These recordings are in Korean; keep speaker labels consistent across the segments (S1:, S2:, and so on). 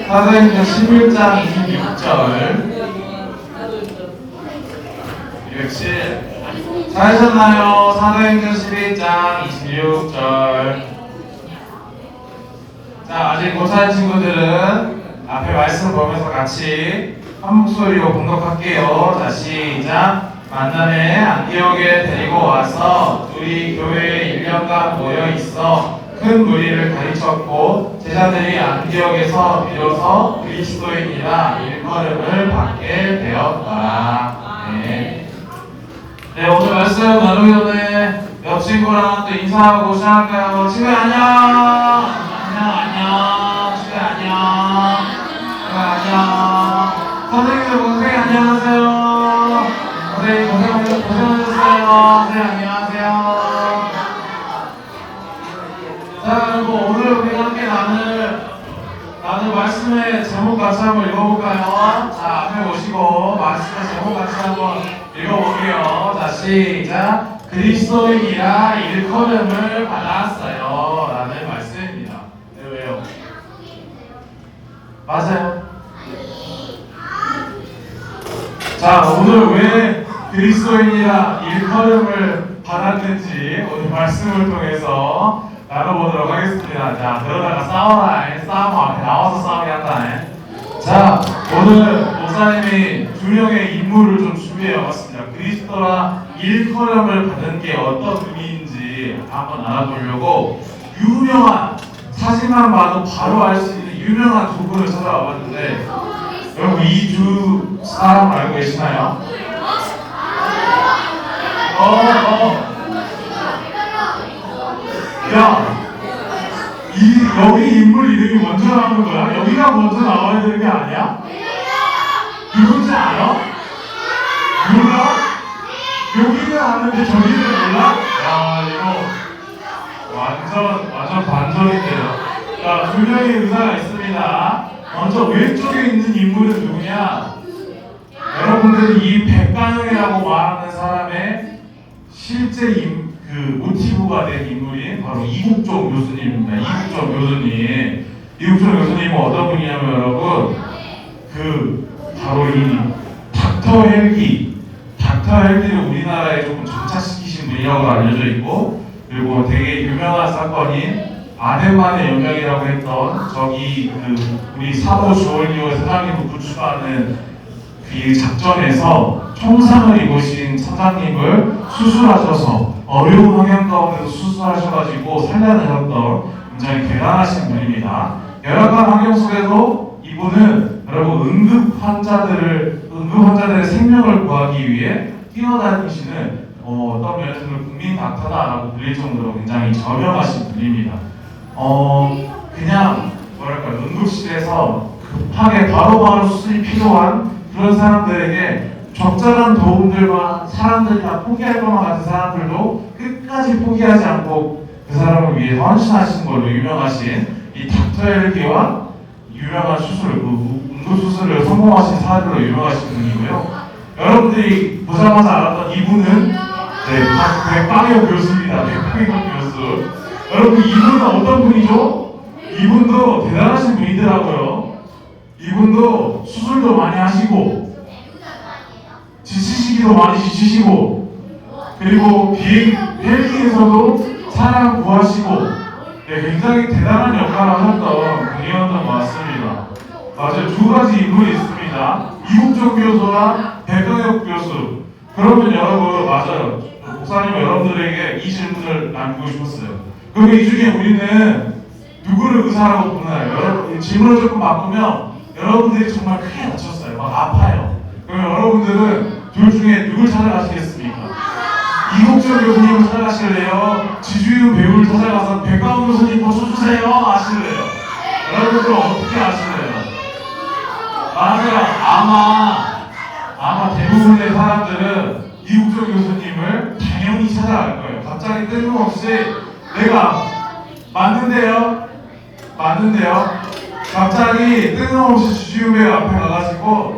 S1: 사도행전 11장 26절. 207. 잘하셨나요? 사도행전 11장 26절. 자, 아직 못하는 친구들은 앞에 말씀 보면서 같이 한 목소리로 공독할게요. 자, 시작. 만남에 안디옥에 데리고 와서 둘이 교회에 1년간 모여 있어 큰 무리를 가르쳤고 제자들이 안디옥에서 비로소 그리스도인이라 일컬음을 받게 되었다. 네, 오늘 말씀 나누기 전에 옆 친구랑 또 인사하고 시작할까요? 친구 안녕. 안녕. 친구 안녕. 안녕. 선생님들 선생님 안녕하세요. 선생님 고생하셨어요. 선생님 안녕하세요. 자, 그리고 오늘 우리가 함께 나눌 말씀의 제목 같이 한번 읽어볼까요? 자, 앞에 보시고 말씀의 제목 같이 한번 읽어볼게요. 자, 시작. 그리스도인이라 일컬음을 받았어요 라는 말씀입니다. 네, 왜요? 맞아요. 자, 오늘 왜 그리스도인이라 일컬음을 받았는지 오늘 말씀을 통해서 나눠보도록 하겠습니다. 자, 그러다가 싸워라. 싸움 앞에 나와서 싸우게 한다. 자, 오늘 목사님이 두 명의 인물을 좀 준비해 왔습니다. 그리스도라 일컬음을 받은 게 어떤 의미인지 한번 알아보려고 유명한, 사진만 봐도 바로 알 수 있는 유명한 두 분을 찾아와 봤는데, 여러분 이 두 사람 알고 계시나요? 야, 여기 인물 이름이 먼저 나오는 거야? 여기가 먼저 나와야 되는 게 아니야? 누군지 알아? 몰라? 여기는 아는데 저기는 몰라? 야, 이거 완전 반전인데요. 자, 두 명의 의사가 있습니다. 먼저 왼쪽에 있는 인물은 누구냐? 여러분들이 이 백간영이라고 말하는 사람의 실제 모티브가 된 인물이 바로 이국종 교수님입니다. 이국종 교수님. 이국종 교수님은 어떤 분이냐면 여러분, 바로 이 닥터 헬기를 우리나라에 조금 정착시키신 분이라고 알려져 있고, 그리고 되게 유명한 사건인 아덴만의 연명이라고 했던 우리 사모 주얼리오 사장님을 구출하는 그 작전에서 총상을 입으신 사장님을 수술하셔서 어려운 환경 가운데서 수술하셔가지고 살려내셨던 굉장히 대단하신 분입니다. 열악한 환경 속에도 이분은 여러분 응급 환자들의 생명을 구하기 위해 뛰어다니시는 어떤 면에서는 국민 닥터다라고 불릴 정도로 굉장히 저명하신 분입니다. 그냥 응급실에서 급하게 바로바로 수술이 필요한 그런 사람들에게 적절한 도움들과 사람들이나 포기할 것만 같은 사람들도 끝까지 포기하지 않고 그 사람을 위해 헌신하신 걸로 유명하신 이 닥터 헬기와 유명한 응급수술을 성공하신 사례로 유명하신 분이고요. 여러분들이 보자마자 알았던 이분은 백광혁 교수입니다. 백광혁 교수. 여러분 이분은 어떤 분이죠? 이분도 대단하신 분이더라고요. 이분도 수술도 많이 하시고 지치시기도 많이 지치시고, 그리고 헬기에서도 사람 구하시고, 굉장히 대단한 역할을 하셨던 분이었던 것 같습니다. 맞아요. 두 가지 인물이 있습니다. 이국종 교수와 백광혁 교수. 그러면 여러분, 맞아요. 목사님 여러분들에게 이 질문을 남기고 싶었어요. 그럼 이 중에 우리는 누구를 의사라고 보나요? 여러분, 질문을 조금 바꾸면 여러분들이 정말 크게 다쳤어요. 막 아파요. 그럼 여러분들은 둘 중에 누굴 찾아가시겠습니까? 이국종 교수님을 찾아가실래요? 지주유 배우를 찾아가서 백광훈 교수님 고쳐주세요 하실래요? 여러분들 어떻게 하실래요? 맞아요. 아마 대부분의 사람들은 이국종 교수님을 당연히 찾아갈 거예요. 갑자기 뜬금없이 내가 맞는데요? 갑자기 뜬금없이 지주유 배우 앞에 가가지고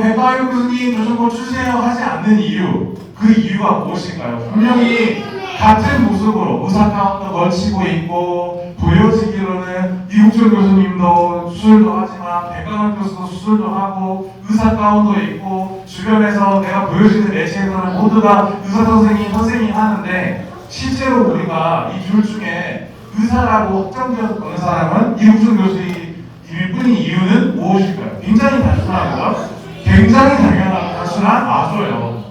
S1: 백광훈 교수님 저 좀 고쳐주세요 하지 않는 이유, 그 이유가 무엇일까요? 분명히 같은 모습으로 의사 가운도 걸치고 있고 보여지기로는 이국준 교수님도 수술도 하지만 백강원 교수도 수술도 하고 의사 가운도 입고 주변에서 내가 보여주는 매체에서는 모두가 의사 선생님 하는데 실제로 우리가 이 둘 중에 의사라고 확정되어서 보는 사람은 이국준 교수님일 뿐인 이유는 무엇일까요? 굉장히 단순하고요. 굉장히 당연하고 단순한 맞아요.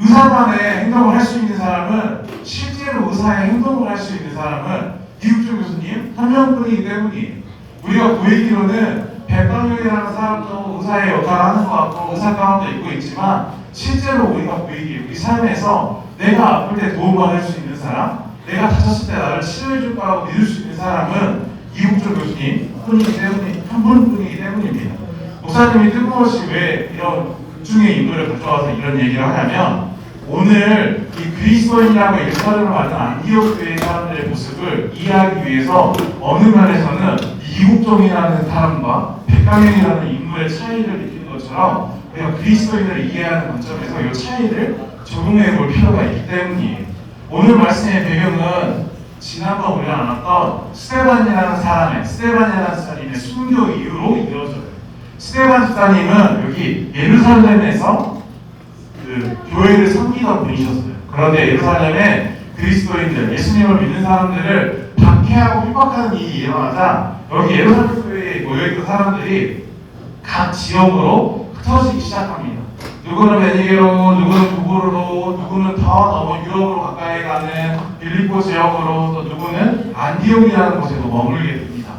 S1: 의사만의 행동을 할 수 있는 사람은 실제로 의사의 행동을 할 수 있는 사람은 이국준 교수님 한 명뿐이기 때문이에요. 우리가 보이기로는 백광용이라는 사람도 의사의 역할을 하는 것 같고 의사 가운데 입고 있지만 실제로 우리가 보이기에 우리 삶에서 내가 아플 때 도움받을 수 있는 사람, 내가 다쳤을 때 나를 치료해줄 거라고 믿을 수 있는 사람은 이국준 교수님 뿐이기 때문에 한 분뿐이기 때문입니다. 목사님이 뜬금없이 왜 이런 극중의 인물을 가져와서 이런 얘기를 하냐면 오늘 이 그리스도인이라고 일컬음을 받는 안디옥 교회 사람들의 모습을 이해하기 위해서 어느 면에서는 이국종이라는 사람과 백강현이라는 인물의 차이를 느끼는 것처럼 우리가 그리스도인을 이해하는 관점에서 이 차이를 적용해 볼 필요가 있기 때문이에요. 오늘 말씀의 배경은 지난번 우리가 나눴던 스데반이라는 사람의 순교 이후로 이루어져요. 스데반 집사님은 여기 예루살렘에서 그 교회를 섬기던 분이셨어요. 그런데 예루살렘에 그리스도인들, 예수님을 믿는 사람들을 박해하고 핍박하는 일이 일어나자 여기 예루살렘 교회에 모여있던 사람들이 각 지역으로 흩어지기 시작합니다. 누구는 베니게로, 누구는 두부르로, 누구는 더 넘어 유럽으로 가까이 가는 빌립보 지역으로, 또 누구는 안디옥이라는 곳에도 머물게 됩니다.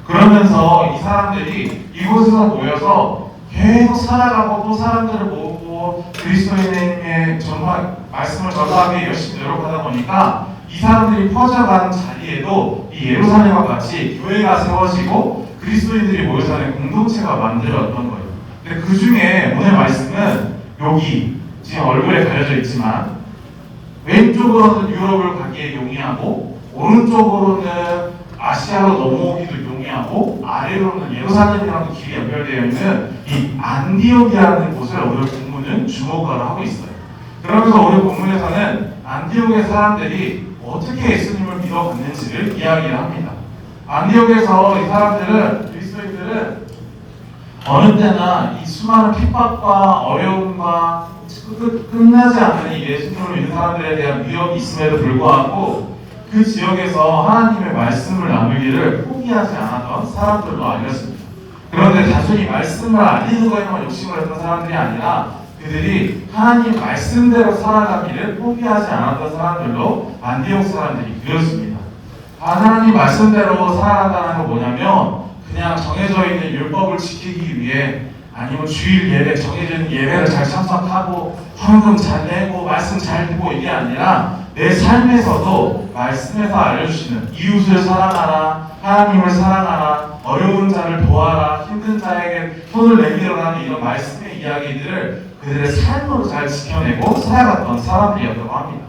S1: 그러면서 이 사람들이 이곳에서 모여서 계속 살아가고 또 사람들을 모으고 그리스도인의 정말 말씀을 전하기 위해 열심히 노력하다 보니까 이 사람들이 퍼져가는 자리에도 이 예루살렘과 같이 교회가 세워지고 그리스도인들이 모여 사는 공동체가 만들어졌던 거예요. 근데 그 중에 오늘 말씀은 여기 지금 얼굴에 가려져 있지만 왼쪽으로는 유럽을 가기에 용이하고 오른쪽으로는 아시아로 넘어오기도 용이하고 아래로는 예루살렘이랑도 길이 연결되어 있는 이 안디옥이라는 곳을 오늘 본문은 주목을 하고 있어요. 그러면서 오늘 본문에서는 안디옥의 사람들이 어떻게 예수님을 믿어갔는지를 이야기를 합니다. 안디옥에서 이 사람들은 그리스도인들은 어느 때나 이 수많은 핍박과 어려움과 끝나지 않는 이 예수님을 믿는 사람들에 대한 위협이 있음에도 불구하고 그 지역에서 하나님의 말씀을 나누기를 포기하지 않았던 사람들로 알렸습니다. 그런데 단순히 말씀을 알리는 것에만 욕심을 했던 사람들이 아니라 그들이 하나님 말씀대로 살아가기를 포기하지 않았던 사람들로 안디옥 사람들이 되었습니다. 하나님 말씀대로 살아간다는 건 뭐냐면 그냥 정해져 있는 율법을 지키기 위해 아니면 주일 예배, 정해진 예배를 잘 참석하고 헌금 잘 내고 말씀 잘 듣고 이게 아니라 내 삶에서도 말씀에서 알려주시는 이웃을 사랑하라, 하나님을 사랑하라, 어려운 자를 도와라, 힘든 자에게 손을 내밀어라는 이런 말씀의 이야기들을 그들의 삶으로 잘 지켜내고 살아갔던 사람들이었다고 합니다.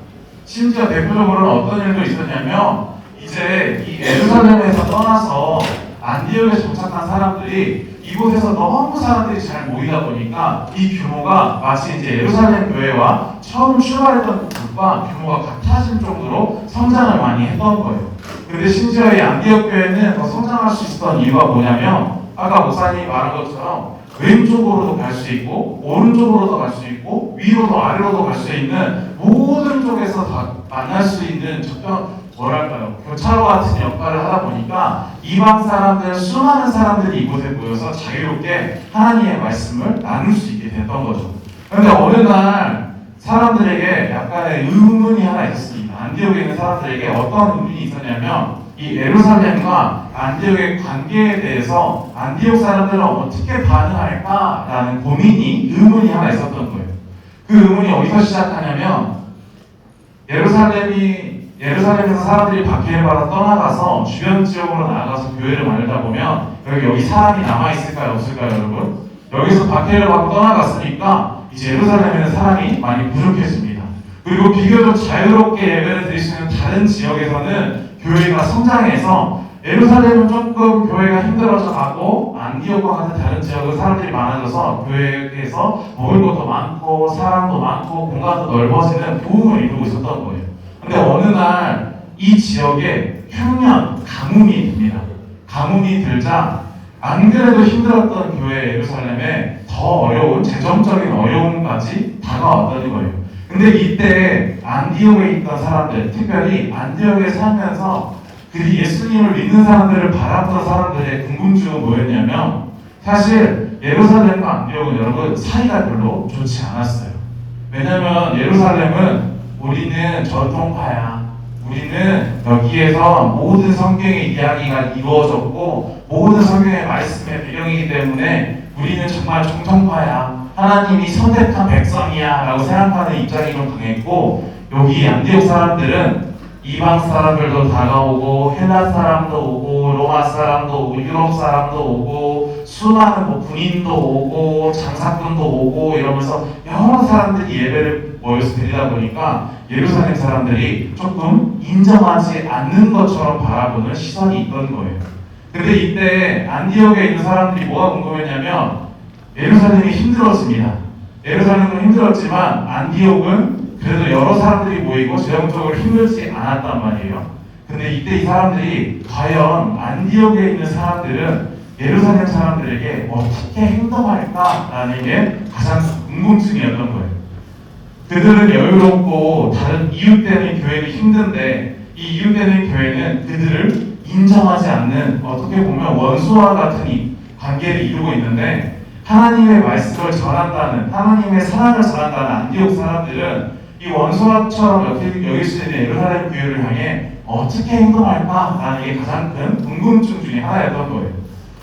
S1: 심지어 대표적으로는 어떤 일도 있었냐면 이제 이 예루살렘에서 떠나서 안디옥에 정착한 사람들이 이곳에서 너무 사람들이 잘 모이다 보니까 이 규모가 마치 이제 예루살렘 교회와 처음 출발했던 곳과 규모가 같아질 정도로 성장을 많이 했던 거예요. 그런데 심지어 이 안디옥 교회는 더 성장할 수 있었던 이유가 뭐냐면 아까 목사님이 말한 것처럼 왼쪽으로도 갈 수 있고 오른쪽으로도 갈 수 있고 위로도 아래로도 갈 수 있는 모든 쪽에서 다 만날 수 있는 교차로 같은 역할을 하다 보니까 이방 사람들, 수많은 사람들이 이곳에 모여서 자유롭게 하나님의 말씀을 나눌 수 있게 됐던 거죠. 그런데 어느 날 사람들에게 약간의 의문이 하나 있었습니다. 안디옥에 있는 사람들에게 어떤 의문이 있었냐면 이 예루살렘과 안디옥의 관계에 대해서 안디옥 사람들은 어떻게 반응할까라는 의문이 하나 있었던 거예요. 그 의문이 어디서 시작하냐면 예루살렘에서 사람들이 박해를 받아 떠나가서 주변 지역으로 나아가서 교회를 만들다 보면 여기 사람이 남아있을까요? 없을까요? 여러분? 여기서 박해를 받고 떠나갔으니까 이제 예루살렘에는 사람이 많이 부족해집니다. 그리고 비교적 자유롭게 예배를 드릴 수 있는 다른 지역에서는 교회가 성장해서 예루살렘은 조금 교회가 힘들어져 가고 안디옥과 같은 다른 지역은 사람들이 많아져서 교회에서 먹을 것도 많고 사람도 많고 공간도 넓어지는 부흥을 이루고 있었던 거예요. 근데 어느 날 이 지역에 흉년, 가뭄이 됩니다. 가뭄이 들자 안 그래도 힘들었던 교회 예루살렘에 더 어려운 재정적인 어려움까지 다가왔다는 거예요. 근데 이때 안디옥에 있던 사람들, 특별히 안디옥에 살면서 그 예수님을 믿는 사람들을 바라보는 사람들의 궁금증은 뭐였냐면, 사실 예루살렘과 안디옥은 여러분 사이가 별로 좋지 않았어요. 왜냐면 예루살렘은 우리는 전통파야, 우리는 여기에서 모든 성경의 이야기가 이루어졌고 모든 성경의 말씀의 배경이기 때문에 우리는 정말 정통파야, 하나님이 선택한 백성이야 라고 생각하는 입장이 좀 강했고, 여기 안디옥 사람들은 이방 사람들도 다가오고 헬라 사람도 오고 로마 사람도 오고 유럽 사람도 오고 수많은 군인도 오고 장사꾼도 오고 이러면서 여러 사람들이 예배를 모여서 드리다 보니까 예루살렘 사람들이 조금 인정하지 않는 것처럼 바라보는 시선이 있던 거예요. 근데 이때 안디옥에 있는 사람들이 뭐가 궁금했냐면, 예루살렘이 힘들었습니다. 예루살렘은 힘들었지만 안디옥은 그래도 여러 사람들이 모이고 재정적으로 힘들지 않았단 말이에요. 근데 이때 이 사람들이 과연 안디옥에 있는 사람들은 예루살렘 사람들에게 어떻게 행동할까라는 게 가장 궁금증이었던 거예요. 그들은 여유롭고 다른 이웃되는 교회는 힘든데 이 이웃되는 교회는 그들을 인정하지 않는, 어떻게 보면 원수와 같은 관계를 이루고 있는데, 하나님의 말씀을 전한다는, 하나님의 사랑을 전한다는 안디옥 사람들은 이 원수처럼 여길 수 있는 예루살렘 교회를 향해 어떻게 행동할까라는 게 가장 큰 궁금증 중에 하나였던 거예요.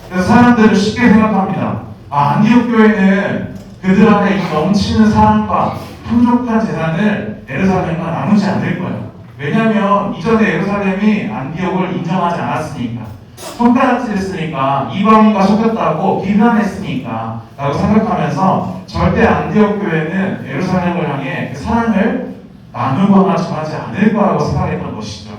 S1: 그래서 사람들은 쉽게 생각합니다. 안디옥 교회는 그들 안에 이 넘치는 사랑과 풍족한 재산을 예루살렘과 나누지 않을 거예요. 왜냐하면 이전에 예루살렘이 안디옥을 인정하지 않았으니까, 손가락질했으니까, 이방인과 섞였다고 비난했으니까 라고 생각하면서 절대 안디옥 교회는 예루살렘을 향해 그 사랑을 나누거나 전하지 않을 거라고 생각했던 것이죠.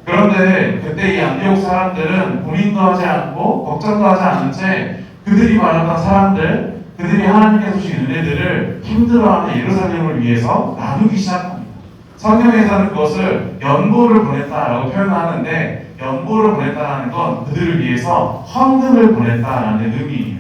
S1: 그런데 그때 이 안디옥 사람들은 고민도 하지 않고 걱정도 하지 않은 채 그들이 말하던 사람들, 그들이 하나님께서 주신 은혜들을 힘들어하는 예루살렘을 위해서 나누기 시작합니다. 성경에서는 그것을 연보를 보냈다라고 표현하는데, 연보를 보냈다는 건 그들을 위해서 헌금을 보냈다라는 의미예요.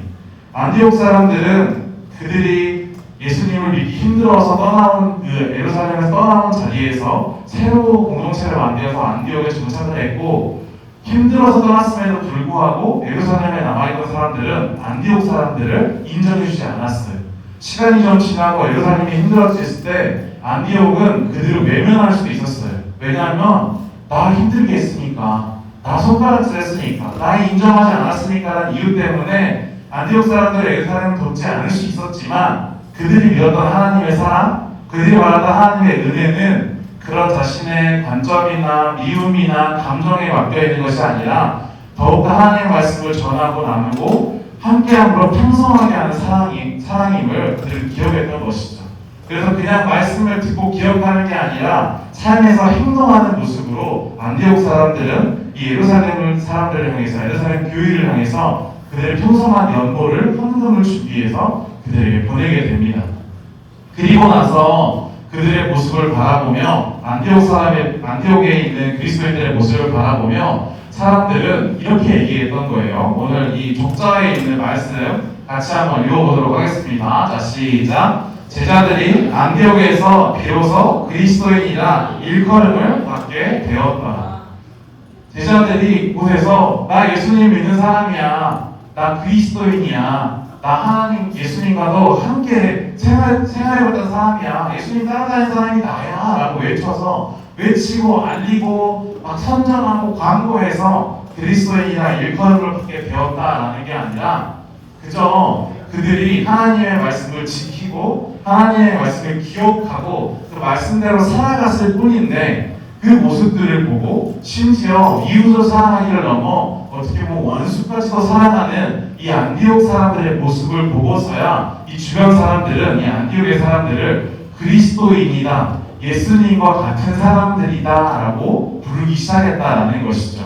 S1: 안디옥 사람들은 그들이 예수님을 믿기 힘들어서 떠나온 그 예루살렘에서 떠나온 자리에서 새로 공동체를 만들어서 안디옥에 정착을 했고, 힘들어서 떠났음에도 불구하고 예루살렘에 남아있던 사람들은 안디옥 사람들을 인정해주지 않았어요. 시간이 좀 지나고 예루살렘이 힘들어졌을 때 안디옥은 그들을 외면할 수도 있었어요. 왜냐하면 나 힘들게 했으니까, 나 손가락질 했으니까, 나 인정하지 않았으니까 라는 이유 때문에 안디옥 사람들을 예루살렘을 돕지 않을 수 있었지만, 그들이 믿었던 하나님의 사랑, 그들이 말하던 하나님의 은혜는 그런 자신의 관점이나 미움이나 감정에 맡겨있는 것이 아니라 더욱더 하나님의 말씀을 전하고 나누고 함께함으로 풍성하게 하는 사랑임을 그들은 기억했던 것이죠. 그래서 그냥 말씀을 듣고 기억하는 게 아니라 삶에서 행동하는 모습으로 안디옥 사람들은 이 예루살렘 사람들을 향해서, 예루살렘 교회를 향해서 그들의 풍성한 연보를, 헌금을 준비해서 그들에게 보내게 됩니다. 그리고 나서 그들의 모습을 바라보며, 안디옥에 있는 그리스도인들의 모습을 바라보며 사람들은 이렇게 얘기했던 거예요. 오늘 이 족자에 있는 말씀 같이 한번 읽어보도록 하겠습니다. 자, 시작. 제자들이 안디옥에서 비로소 그리스도인이라 일컬음을 받게 되었다. 제자들이 이곳에서 나 예수님 믿는 사람이야, 나 그리스도인이야, 나 하나님 예수님과도 함께 생활해봤던 사람이야, 예수님 따라다니는 사람이 나야 라고 외치고 알리고 막 선전하고 광고해서 그리스도인이라 일컬음을 받게 되었다라는 게 아니라, 그저 그들이 하나님의 말씀을 지키고 하나님의 말씀을 기억하고 그 말씀대로 살아갔을 뿐인데, 그 모습들을 보고 심지어 이웃을 사랑하기를 넘어 어떻게 보면 원수까지도 사랑하는 이 안디옥 사람들의 모습을 보고서야 이 주변 사람들은 이 안디옥의 사람들을 그리스도인이다, 예수님과 같은 사람들이다 라고 부르기 시작했다라는 것이죠.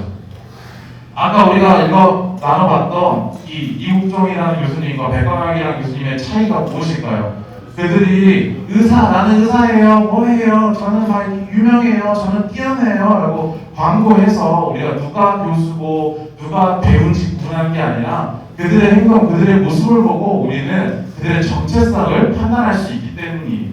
S1: 아까 우리가 나눠봤던 이 이국종이라는 교수님과 백광학이라는 교수님의 차이가 무엇일까요? 그들이 나는 의사예요, 뭐예요, 저는 막 유명해요, 저는 뛰어내요 라고 광고해서 우리가 누가 교수고 누가 배운지 구분하는 게 아니라 그들의 행동, 그들의 모습을 보고 우리는 그들의 정체성을 판단할 수 있기 때문이에요.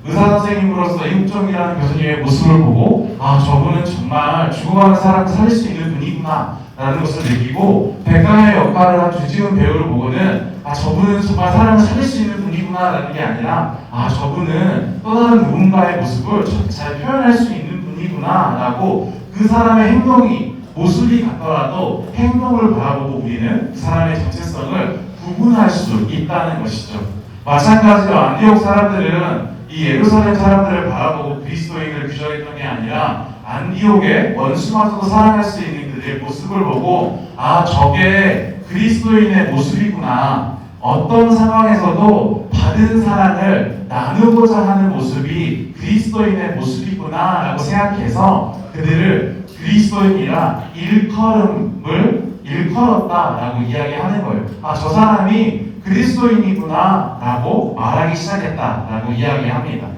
S1: 의사 선생님으로서 이국정이라는 교수님의 모습을 보고 저분은 정말 죽어가는 사람을 살릴 수 있는 분이구나 라는 것을 느끼고, 백강의 역할을 한 주지훈 배우를 보고는 저분은 정말 사람을 살릴 수 있는 분이구나 라는 게 아니라 저분은 또 다른 누군가의 모습을 잘 표현할 수 있는 분이구나 라고 그 사람의 행동이 모습이 같더라도 행동을 바라보고 우리는 그 사람의 정체성을 구분할 수 있다는 것이죠. 마찬가지로 안디옥 사람들은 이 예루살렘 사람들을 바라보고 그리스도인을 규정했던 게 아니라 안디옥의 원수마저도 사랑할 수 있는 그들의 모습을 보고 저게 그리스도인의 모습이구나, 어떤 상황에서도 받은 사랑을 나누고자 하는 모습이 그리스도인의 모습이구나 라고 생각해서 그들을 그리스도인이라 일컬었다 라고 이야기하는 거예요. 저 사람이 그리스도인이구나 라고 말하기 시작했다 라고 이야기합니다.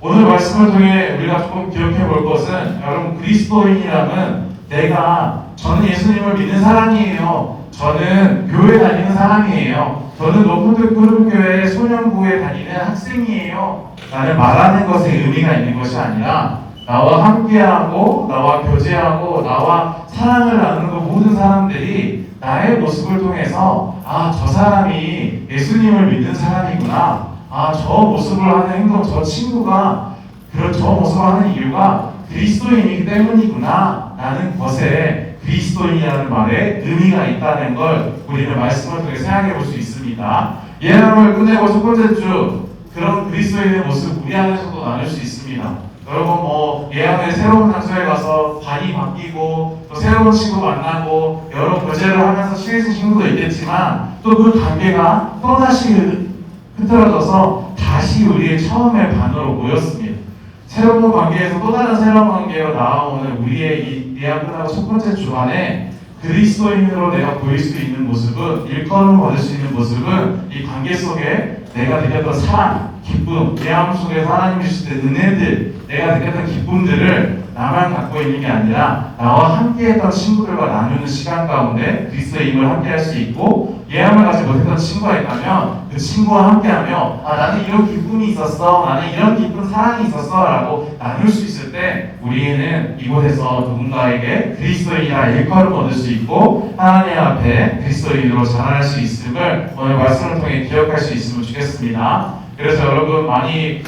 S1: 오늘 말씀을 통해 우리가 조금 기억해 볼 것은, 여러분, 그리스도인이라면 저는 예수님을 믿는 사람이에요, 저는 교회 다니는 사람이에요, 저는 높은 그룹교회 소년부에 다니는 학생이에요 라는 말하는 것에 의미가 있는 것이 아니라 나와 함께하고 나와 교제하고 나와 사랑을 나누는 모든 사람들이 나의 모습을 통해서 저 사람이 예수님을 믿는 사람이구나, 저 모습을 하는 행동, 저 친구가 저 모습을 하는 이유가 그리스도인이기 때문이구나 라는 것에 그리스도인이라는 말에 의미가 있다는 걸 우리는 말씀을 통해 생각해 볼 수 있습니다. 예언을 끝내고 첫 번째 주, 그런 그리스도인의 모습 우리 안에서도 나눌 수 있습니다. 여러분 예언의 새로운 장소에 가서 반이 바뀌고 또 새로운 친구 만나고 여러 교제를 하면서 친해진 친구도 있겠지만 또 그 관계가 또다시 흐트러져서 다시 우리의 처음의 반으로 모였습니다. 새로운 관계에서 또 다른 새로운 관계로 나아오는 우리의 이 예언 끝나고 첫 번째 주간에 그리스도인으로 내가 보일 수 있는 모습은, 일컬음을 받을 수 있는 모습은 이 관계 속에 내가 느꼈던 사랑, 기쁨, 예언 속에서 하나님이 주신 은혜들, 내가 느꼈던 기쁨들을 나만 갖고 있는 게 아니라 나와 함께했던 친구들과 나누는 시간 가운데 그리스도의 힘을 함께할 수 있고, 예언을 가지 못했던 친구가 있다면 그 친구와 함께하며 나는 이런 기쁨이 있었어, 나는 이런 기쁜 사랑이 있었어 라고 나눌 수 있을 때 우리는 이곳에서 누군가에게 그리스도인이라 일컬음 얻을 수 있고 하나님 앞에 그리스도인으로 자라날 수 있음을 오늘 말씀을 통해 기억할 수 있으면 좋겠습니다. 그래서 여러분 많이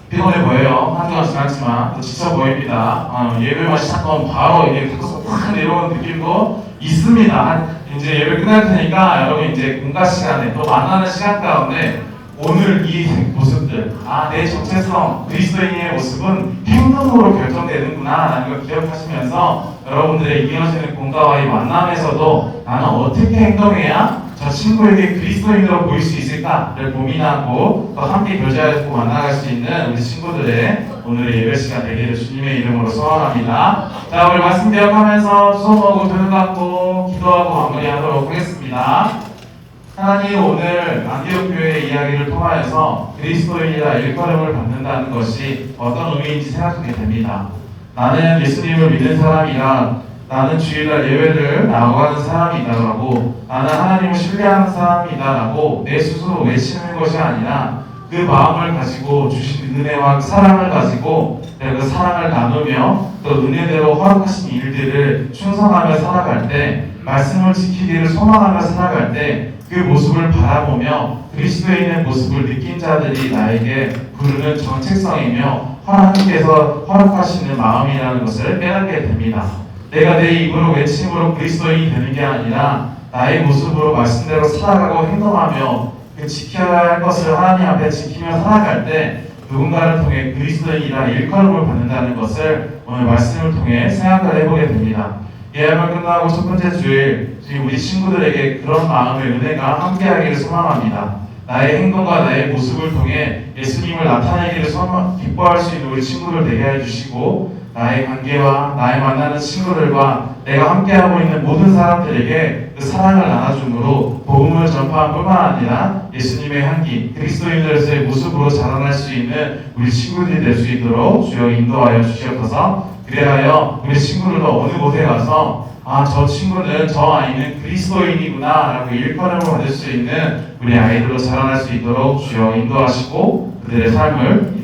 S1: 피곤해 보여요. 한주간 지났지만 또 지쳐 보입니다. 예배만 시작하면 바로 이게 확 내려오는 느낌도 있습니다. 이제 예배 끝날 테니까 여러분 이제 공과 시간에 또 만나는 시간 가운데 오늘 이 모습들, 내 정체성, 그리스도인의 모습은 행동으로 결정되는구나 라는 걸 기억하시면서 여러분들의 이어지는 공과와의 만남에서도 나는 어떻게 행동해야 저 친구에게 그리스도인으로 보일 수 있을까를 고민하고 또 함께 교제하고 만나갈 수 있는 우리 친구들의 오늘의 예배 시간 되기를 주님의 이름으로 소원합니다. 자, 우리 말씀 기억하면서 수고하고 눈을 감고 기도하고 마무리하도록 하겠습니다. 하나님, 오늘 안디옥 교회의 이야기를 통하여서 그리스도인이라 일컬음을 받는다는 것이 어떤 의미인지 생각하게 됩니다. 나는 예수님을 믿는 사람이라, 나는 주일날 예배를 나아가는 사람이다라고, 나는 하나님을 신뢰하는 사람이다라고 내 스스로 외치는 것이 아니라 그 마음을 가지고 주신 은혜와 사랑을 가지고 내가 그 사랑을 나누며 또 은혜대로 허락하신 일들을 충성하며 살아갈 때, 말씀을 지키기를 소망하며 살아갈 때 그 모습을 바라보며 그리스도인의 모습을 느낀 자들이 나에게 부르는 정체성이며 하나님께서 허락하시는 마음이라는 것을 깨닫게 됩니다. 내가 내 입으로 외침으로 그리스도인이 되는 게 아니라 나의 모습으로 말씀대로 살아가고 행동하며 그 지켜야 할 것을 하나님 앞에 지키며 살아갈 때 누군가를 통해 그리스도인이라 일컬음을 받는다는 것을 오늘 말씀을 통해 생각을 해보게 됩니다. 예언을 끝나고 첫 번째 주일 우리 친구들에게 그런 마음의 은혜가 함께하기를 소망합니다. 나의 행동과 나의 모습을 통해 예수님을 나타내기를 기뻐할 수 있는 우리 친구들 되게 해주시고, 나의 관계와 나의 만나는 친구들과 내가 함께하고 있는 모든 사람들에게 그 사랑을 나눠줌으로 복음을 전파 전파뿐만 아니라 예수님의 향기, 그리스도인으로서의 모습으로 자라날 수 있는 우리 친구들이 될 수 있도록 주여 인도하여 주시옵소서. 그리하여 우리 친구들도 어느 곳에 가서 저 친구는, 저 아이는 그리스도인이구나 라고 일컬음을 받을 수 있는 우리 아이들로 자라날 수 있도록 주여 인도하시고 그들의 삶을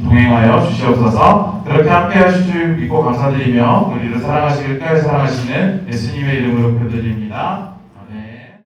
S1: 동행하여 주시옵소서. 그렇게 함께 하실 줄 믿고 감사드리며 우리를 사랑하시길 끝까지 사랑하시는 예수님의 이름으로 기도드립니다.